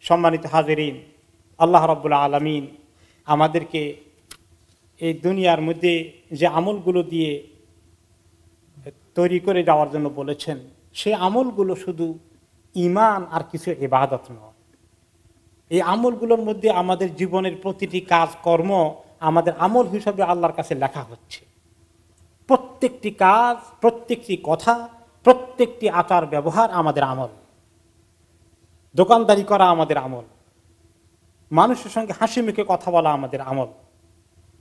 সম্মানিত হাজিরিন, আল্লাহ রাব্বুল আলামিন আমাদেরকে এই দুনিয়ার মধ্যে যে আমলগুলো দিয়ে তৈরি করে যাওয়ার জন্য বলেছেন, সেই আমলগুলো শুধু ঈমান আর কিছু ইবাদত নয়। এই আমলগুলোর মধ্যে আমাদের জীবনের প্রতিটি কাজ কর্ম আমাদের আমল হিসাবে আল্লাহর কাছে লেখা হচ্ছে। প্রত্যেকটি কাজ, প্রত্যেকটি কথা, প্রত্যেকটি আচার ব্যবহার আমাদের আমল। দোকানদারি করা আমাদের আমল, মানুষের সঙ্গে হাসি মুখে কথা বলা আমাদের আমল,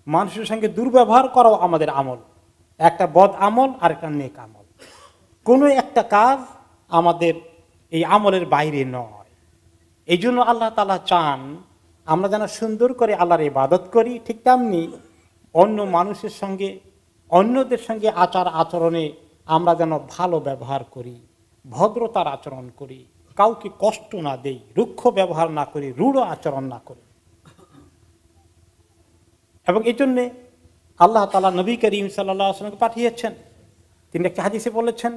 মানুষের সঙ্গে দুর্ব্যবহার করাও আমাদের আমল। একটা বদ আমল আর একটা নেক আমল। কোনো একটা কাজ আমাদের এই আমলের বাইরে নয়। এই জন্য আল্লাহ তাআলা চান আমরা যেন সুন্দর করে আল্লাহর ইবাদত করি, ঠিক তেমনি অন্য মানুষের সঙ্গে, অন্যদের সঙ্গে আচার আচরণে আমরা যেন ভালো ব্যবহার করি, ভদ্রতার আচরণ করি, কাউকে কষ্ট না দেই, রুক্ষ ব্যবহার না করি, রূঢ় আচরণ না করি। এবং এই জন্যে আল্লাহ তাআলা নবী করিম সাল্লাল্লাহু আলাইহি ওয়াসাল্লামকে পাঠিয়েছেন। তিনি একটা হাদিসে বলেছেন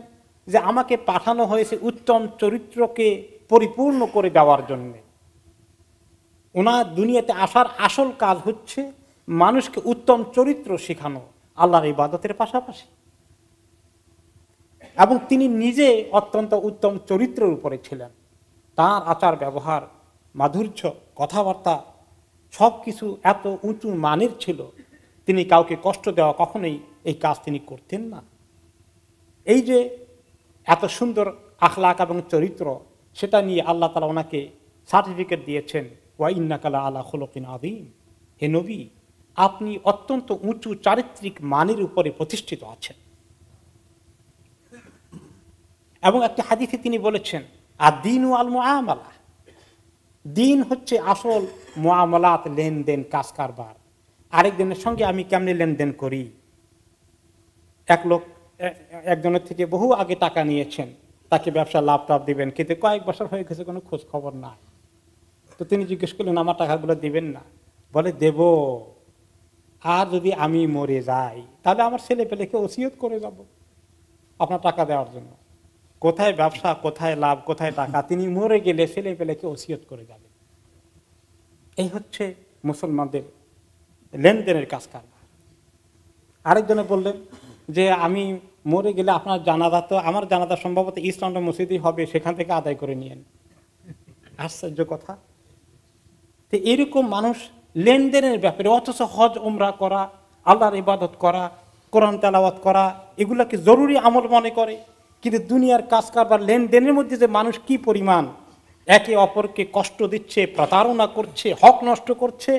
যে আমাকে পাঠানো হয়েছে উত্তম চরিত্রকে পরিপূর্ণ করে দেওয়ার জন্য। ওনার দুনিয়াতে আসার আসল কাজ হচ্ছে মানুষকে উত্তম চরিত্র শেখানো আল্লাহর ইবাদতের পাশাপাশি। এবং তিনি নিজে অত্যন্ত উত্তম চরিত্রের উপরে ছিলেন। তার আচার ব্যবহার, মাধুর্য, কথাবার্তা সবকিছু এত উঁচু মানের ছিল, তিনি কাউকে কষ্ট দেওয়া কখনোই এই কাজ তিনি করতেন না। এই যে এত সুন্দর আখলাক এবং চরিত্র, সেটা নিয়ে আল্লাহ তাআলা ওনাকে সার্টিফিকেট দিয়েছেন, ওয়া ইন্নাকা লাআলা খুলুকিন আযীম। হে নবী, আপনি অত্যন্ত উঁচু চারিত্রিক মানের উপরে প্রতিষ্ঠিত আছেন। এবং একটা হাদিসে তিনি বলেছেন, আদ-দীনু আল মুআমালা, দিন হচ্ছে আসল মুআমালাত, লেনদেন, কাজ কারবার। আরেকজনের সঙ্গে আমি কেমনে লেনদেন করি। এক লোক একজনের থেকে বহু আগে টাকা নিয়েছেন, তাকে ব্যবসা লাভ টাভ দিবেন, কিন্তু কয়েক বছর হয়ে গেছে, কোনো খোঁজ খবর নাই। তো তিনি জিজ্ঞেস করলেন, আমার টাকাগুলো দিবেন না? বলে, দেব, আর যদি আমি মরে যাই তাহলে আমার ছেলে পেলেকে ওসিয়ত করে যাব আপনার টাকা দেওয়ার জন্য। কোথায় ব্যবসা, কোথায় লাভ, কোথায় টাকা, তিনি মরে গেলে ছেলে পেলেকে ওসিয়ত করে যাবে। এই হচ্ছে মুসলমানদের লেনদেনের কাজ কারবার। আরেকজনে বললেন যে আমি মরে গেলে আপনার জানাজা, তো আমার জানাজা সম্ভবত ইসলাম মসজিদই হবে, সেখান থেকে আদায় করে নিয়েন। আশ্চর্য কথা। তো এরকম মানুষ লেনদেনের ব্যাপারে, অথচ হজ উমরা করা, আল্লাহর ইবাদত করা, কোরআন তেলাওয়াত করা, এগুলাকে জরুরি আমল মনে করে। কিন্তু দুনিয়ার কাজ কারবার, লেনদেনের মধ্যে যে মানুষ কি পরিমাণ একে অপরকে কষ্ট দিচ্ছে, প্রতারণা করছে, হক নষ্ট করছে,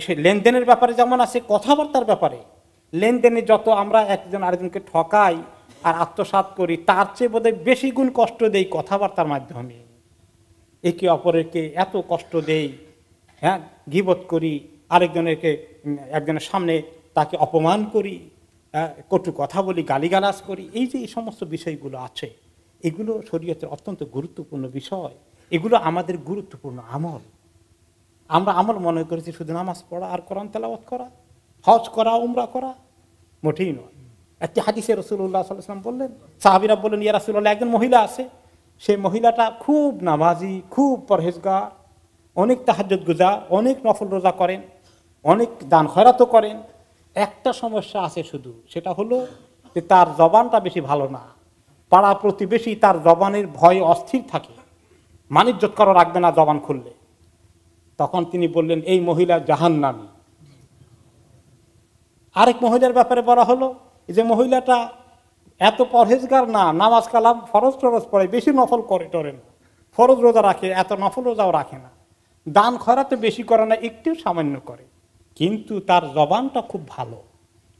সে লেনদেনের ব্যাপারে যেমন আছে, কথাবার্তার ব্যাপারে লেনদেনে যত আমরা একজন আরেকজনকে ঠকাই আর আত্মসাৎ করি, তার চেয়ে বোধহয় বেশি গুণ কষ্ট দেই কথাবার্তার মাধ্যমে। একে অপরকে এত কষ্ট দেই, হ্যাঁ, গীবত করি, আরেকজনেরকে একজনের সামনে তাকে অপমান করি, কটু কথা বলি, গালিগালাজ করি। এই যে এই সমস্ত বিষয়গুলো আছে, এগুলো শরীয়তের অত্যন্ত গুরুত্বপূর্ণ বিষয়। এগুলো আমাদের গুরুত্বপূর্ণ আমল। আমরা আমল মনে করেছি শুধু নামাজ পড়া আর কোরআন তেলাওয়াত করা, হজ করা, উমরা করা, মোটেই নয়। একটি হাদিসে রাসূলুল্লাহ সাল্লাল্লাহু আলাইহি ওয়াসাল্লাম বললেন, সাহাবীরা বললেন, ইয়া রাসূলুল্লাহ, একজন মহিলা আছে, সেই মহিলাটা খুব নামাজি, খুব পরহেজগার, অনেক তাহাজ্জুদ গুজার, অনেক নফল রোজা করেন, অনেক দান খয়রাতও করেন। একটা সমস্যা আছে শুধু, সেটা হলো যে তার জবানটা বেশি ভালো না। পাড়া প্রতিবেশী তার জবানের ভয়ে অস্থির থাকে, মানিজ্যত করা রাখবে না জবান খুললে। তখন তিনি বললেন, এই মহিলা জাহান্নামী। আরেক মহিলার ব্যাপারে বলা হলো যে মহিলাটা এত পরহেজগার না, নামাজ কালাম ফরজ টরজ পড়ে, বেশি নফল করে টরে না, ফরজ রোজা রাখে, এত নফল রোজাও রাখে না, দান খয়রাতে বেশি করে না, একটু সামান্য করে, কিন্তু তার জবানটা খুব ভালো।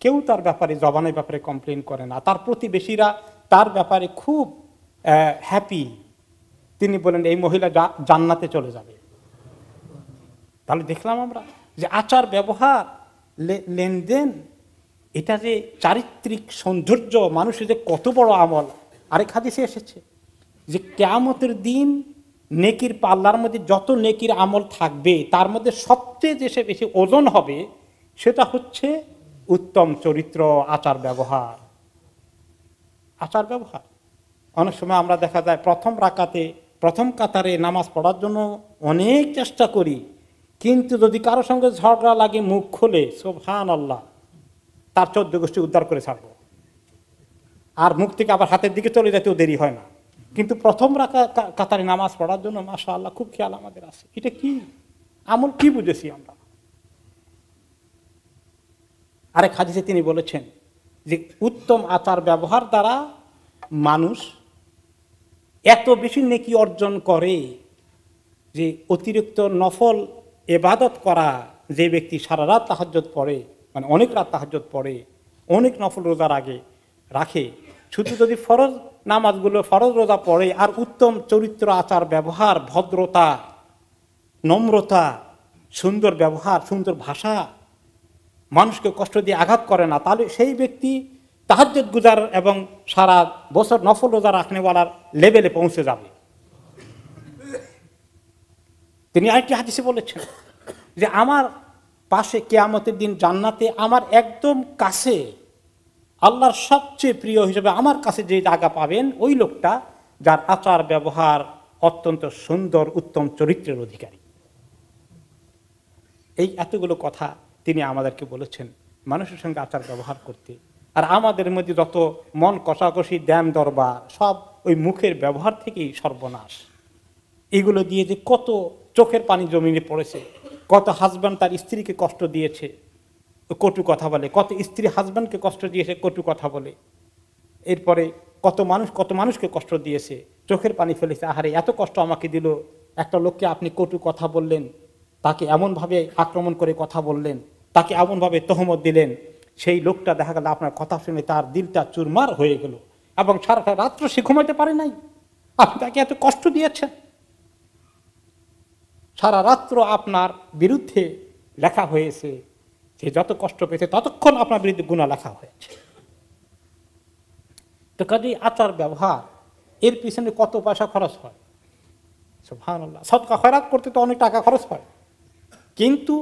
কেউ তার ব্যাপারে, জবানের ব্যাপারে কমপ্লেন করে না, তার প্রতিবেশীরা তার ব্যাপারে খুব হ্যাপি। তিনি বলেন, এই মহিলা জান্নাতে চলে যাবে। তাহলে দেখলাম আমরা যে আচার ব্যবহার, লেনদেন, এটা যে চারিত্রিক সৌন্দর্য, মানুষের যে কত বড় আমল। আরেক হাদিসে এসেছে যে কিয়ামতের দিন নেকির পাল্লার মধ্যে যত নেকির আমল থাকবে, তার মধ্যে সবচেয়ে যে বেশি ওজন হবে সেটা হচ্ছে উত্তম চরিত্র, আচার ব্যবহার। আচার ব্যবহার অনেক সময় আমরা দেখা যায় প্রথম রাকাতে প্রথম কাতারে নামাজ পড়ার জন্য অনেক চেষ্টা করি, কিন্তু যদি কারো সঙ্গে ঝগড়া লাগে মুখ খোলে সুবহানাল্লাহ, তার 14 গোষ্ঠী উদ্ধার করে ছাড়বো, আর মুখ থেকে আবার হাতের দিকে চলে যেতেও দেরি হয় না। কিন্তু প্রথম কাতারে নামাজ পড়ার জন্য মাশাআল্লাহ খুব খেয়াল আমাদের আছে। এটা কি আমল, কি বুঝেছি আমরা? আরেক হাদিসে তিনি বলেছেন যে উত্তম আচার ব্যবহার দ্বারা মানুষ এত বেশি নেকি অর্জন করে যে অতিরিক্ত নফল ইবাদত করা, যে ব্যক্তি সারা রাত তাহাজ্জুদ পড়ে, মানে অনেক রাত তাহাজ্জুদ পড়ে, অনেক নফল রোজা রাখে, শুধু যদি ফরজ নামাজগুলো, ফরজ রোজা পড়ে আর উত্তম চরিত্র আচার ব্যবহার, ভদ্রতা, নম্রতা, সুন্দর ব্যবহার, সুন্দর ভাষা, মানুষকে কষ্ট দিয়ে আঘাত করে না, তাহলে সেই ব্যক্তি তাহাজ্জুদ গুজার এবং সারা বছর নফল রোজা রাখনেওয়ালার লেভেলে পৌঁছে যাবে। তিনি আরেকটি হাদিসে বলেছেন যে আমার পাশে কিয়ামতের দিন জান্নাতে আমার একদম কাছে আল্লাহর সবচেয়ে প্রিয় হিসেবে আমার কাছে যে জায়গা পাবেন ওই লোকটা যার আচার ব্যবহার অত্যন্ত সুন্দর, উত্তম চরিত্রের অধিকারী। এই এতগুলো কথা তিনি আমাদেরকে বলেছেন মানুষের সঙ্গে আচার ব্যবহার করতে। আর আমাদের মধ্যে যত মন কষাকষি, দ্যাম দরবার, সব ওই মুখের ব্যবহার থেকেই সর্বনাশ। এগুলো দিয়ে যে কত চোখের পানি জমিনে পড়েছে, কত হাজব্যান্ড তার স্ত্রীকে কষ্ট দিয়েছে, কটু কথা বলে, কত স্ত্রী হাজব্যান্ডকে কষ্ট দিয়েছে কটু কথা বলে, এরপরে কত মানুষকে কষ্ট দিয়েছে, চোখের পানি ফেলেছে, আহারে এত কষ্ট আমাকে দিল, একটা লোককে আপনি কটু কথা বললেন, তাকে এমনভাবে আক্রমণ করে কথা বললেন, তাকে এমনভাবে তহমত দিলেন, সেই লোকটা দেখা গেল আপনার কথা শুনে তার দিলটা চুরমার হয়ে গেল এবং সারাটা রাত্র সে ঘুমাইতে পারে নাই। আপনি তাকে এত কষ্ট দিয়েছেন, সারা রাত্র আপনার বিরুদ্ধে লেখা হয়েছে, সে যত কষ্ট পেয়েছে ততক্ষণ আপনার বিরুদ্ধে গুনাহ লেখা হয়েছে। তো কাজেই আচার ব্যবহার এর পিছনে কত পয়সা খরচ হয়, সুবহানাল্লাহ। সদকা খয়রাত করতে তো অনেক টাকা খরচ হয়, কিন্তু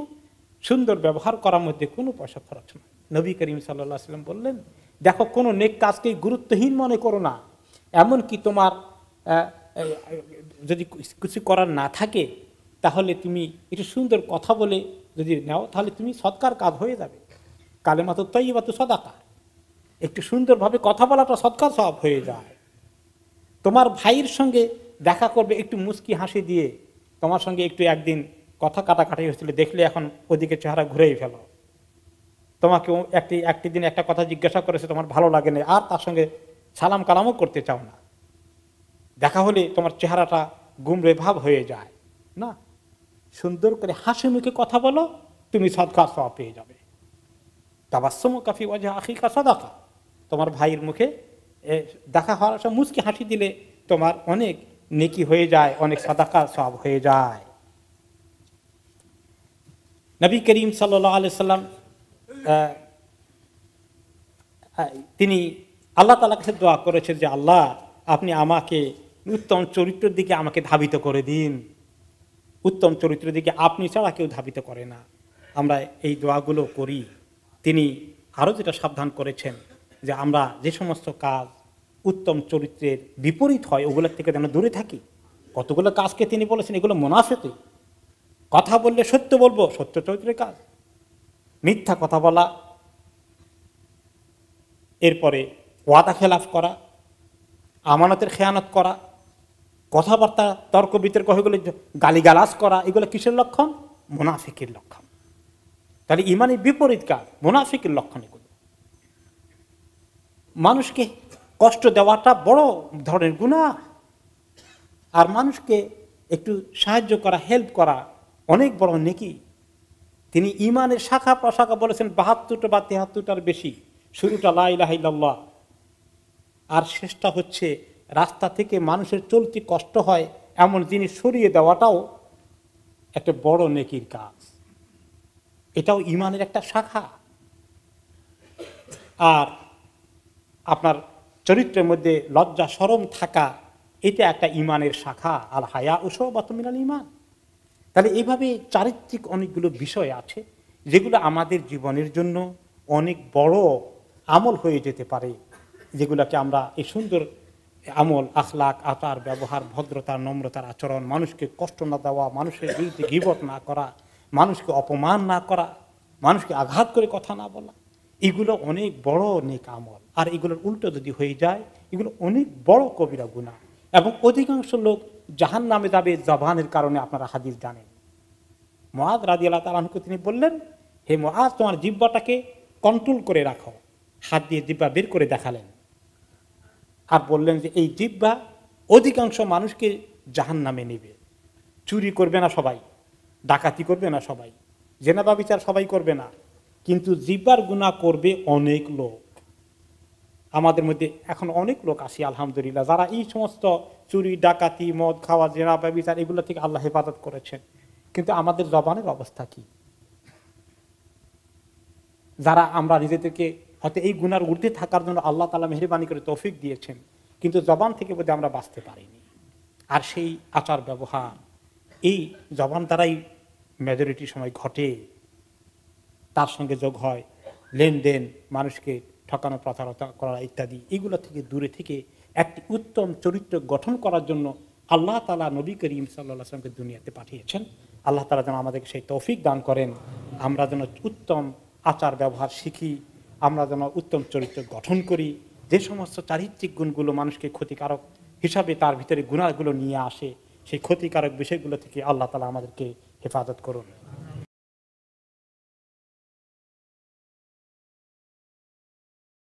সুন্দর ব্যবহার করার মধ্যে কোনো পয়সা খরচ নয়। নবী করিম সাল্লাল্লাহু আলাইহি ওয়াসাল্লাম বললেন, দেখো কোনো নেক কাজকে গুরুত্বহীন মনে করো না, এমনকি তোমার যদি কিছু করার না থাকে তাহলে তুমি একটু সুন্দর কথা বলে যদি নাও তাহলে তুমি সদকার কাজ হয়ে যাবে। কালেমাতুত তাইয়্যিবাতু সাদাকা, একটু সুন্দরভাবে কথা বলাটা সদকার সওয়াব হয়ে যায়। তোমার ভাইয়ের সঙ্গে দেখা করবে একটু মুস্কি হাসি দিয়ে, তোমার সঙ্গে একটু একদিন কথা কাটাকাটি হয়েছিল, দেখলে এখন ওদিকে চেহারা ঘুরেই ফেলো। তোমাকে একটি দিন একটা কথা জিজ্ঞাসা করেছে, তোমার ভালো লাগে না, আর তার সঙ্গে সালাম কালামও করতে চাও না, দেখা হলে তোমার চেহারাটা গুমরে ভাব হয়ে যায় না। সুন্দর করে হাসি মুখে কথা বলো, তুমি সদকার সওয়াব পেয়ে যাবে। তাবাসসুমু কাফি ওয়াজহি আখিকা সাদাকা, তোমার ভাইয়ের মুখে দেখা হওয়ার সময় মুচকি হাসি দিলে তোমার অনেক নেকি হয়ে যায়, অনেক সাদাকার সওয়াব হয়ে যায়। নবী করিম সাল্লাল্লাহু আলাইহি সাল্লাম তিনি আল্লাহ তাআলার কাছে দোয়া করেছেন যে আল্লাহ আপনি আমাকে উত্তম চরিত্রের দিকে আমাকে ধাবিত করে দিন। উত্তম চরিত্রের দিকে আপনি ছাড়া কেউ ধাবিত করে না। আমরা এই দোয়াগুলো করি। তিনি আরও যেটা সাবধান করেছেন যে আমরা যে সমস্ত কাজ উত্তম চরিত্রের বিপরীত হয় ওগুলোর থেকে যেন দূরে থাকি। কতগুলো কাজকে তিনি বলেছেন এগুলো মুনাফিকি। কথা বললে সত্য বলবো, সত্য চরিত্রের কাজ। মিথ্যা কথা বলা, এরপরে ওয়াদা খেলাফ করা, আমানতের খেয়ানত করা, কথাবার্তা তর্ক বিতর্ক হয়ে গেলে গালিগালাজ করা, এগুলো কিসের লক্ষণ? মুনাফিকের লক্ষণ। তাহলে ইমানের বিপরীত কাজ মুনাফিকের লক্ষণ। এগুলো মানুষকে কষ্ট দেওয়াটা বড় ধরনের গুনাহ, আর মানুষকে একটু সাহায্য করা, হেল্প করা অনেক বড় নেকি। তিনি ইমানের শাখা প্রশাখা বলেছেন 72টা বা 73টার বেশি। শুরুটা লা ইলাহা ইল্লাল্লাহ, আর শেষটা হচ্ছে রাস্তা থেকে মানুষের চলতে কষ্ট হয় এমন জিনিস সরিয়ে দেওয়াটাও একটা বড় নেকির কাজ। এটাও ইমানের একটা শাখা। আর আপনার চরিত্রের মধ্যে লজ্জা শরম থাকা, এটা একটা ইমানের শাখা। আল হায়া শুবাতুম মিনাল ঈমান। তাহলে এইভাবে চারিত্রিক অনেকগুলো বিষয় আছে যেগুলো আমাদের জীবনের জন্য অনেক বড় আমল হয়ে যেতে পারে, যেগুলোকে আমরা এই সুন্দর আমল, আখলাক, আচার ব্যবহার, ভদ্রতা, নম্রতার আচরণ, মানুষকে কষ্ট না দেওয়া, মানুষের বিরুদ্ধে গীবত না করা, মানুষকে অপমান না করা, মানুষকে আঘাত করে কথা না বলা, এগুলো অনেক বড় নেক আমল। আর এগুলোর উল্টো যদি হয়ে যায়, এগুলো অনেক বড় কবিরা গুনাহ, এবং অধিকাংশ লোক জাহান্নামে যাবে জবানের কারণে। আপনারা হাদিস জানেন, মুআয রাদিয়াল্লাহু তাআলা আনহু তিনি বললেন, হে মুআয, তোমার জিহ্বাটাকে কন্ট্রোল করে রাখো। হাত দিয়ে জিহ্বা বের করে দেখালেন, আর বললেন যে এই জিহ্বা অধিকাংশ মানুষকে জাহান্নামে নেবে। চুরি করবে না সবাই, ডাকাতি করবে না সবাই, জেনা ব্যভিচার সবাই করবে না, কিন্তু জিহ্বার গুনাহ করবে অনেক লোক। আমাদের মধ্যে এখন অনেক লোক আসি আলহামদুলিল্লাহ, যারা এই সমস্ত চুরি, ডাকাতি, মদ খাওয়া, জেনা ব্যভিচার এগুলো থেকে আল্লাহ হেফাজত করেছেন। কিন্তু আমাদের জবানের অবস্থা কি? যারা আমরা নিজেদেরকে হয়তো এই গুনার ঊর্ধ্বে থাকার জন্য আল্লাহ তাআলা মেহেরবানি করে তৌফিক দিয়েছেন, কিন্তু জবান থেকে বোধহয় আমরা বাঁচতে পারিনি। আর সেই আচার ব্যবহার এই জবান দ্বারাই মেজরিটি সময় ঘটে। তার সঙ্গে যোগ হয় লেনদেন, মানুষকে ঠকানো, প্রতারণা করা ইত্যাদি। এগুলো থেকে দূরে থেকে একটি উত্তম চরিত্র গঠন করার জন্য আল্লাহ তাআলা নবী করিম সাল্লাল্লাহু আলাইহি ওয়াসাল্লামকে দুনিয়াতে পাঠিয়েছেন। আল্লাহ তাআলা যেন আমাদেরকে সেই তৌফিক দান করেন, আমরা যেন উত্তম আচার ব্যবহার শিখি, আমরা যেন উত্তম চরিত্র গঠন করি। যে সমস্ত চারিত্রিক গুণগুলো মানুষকে ক্ষতিকারক হিসাবে তার ভিতরে গুনাহগুলো নিয়ে আসে, সেই ক্ষতিকারক বিষয়গুলো থেকে আল্লাহ তাআলা আমাদেরকে হেফাজত করুন।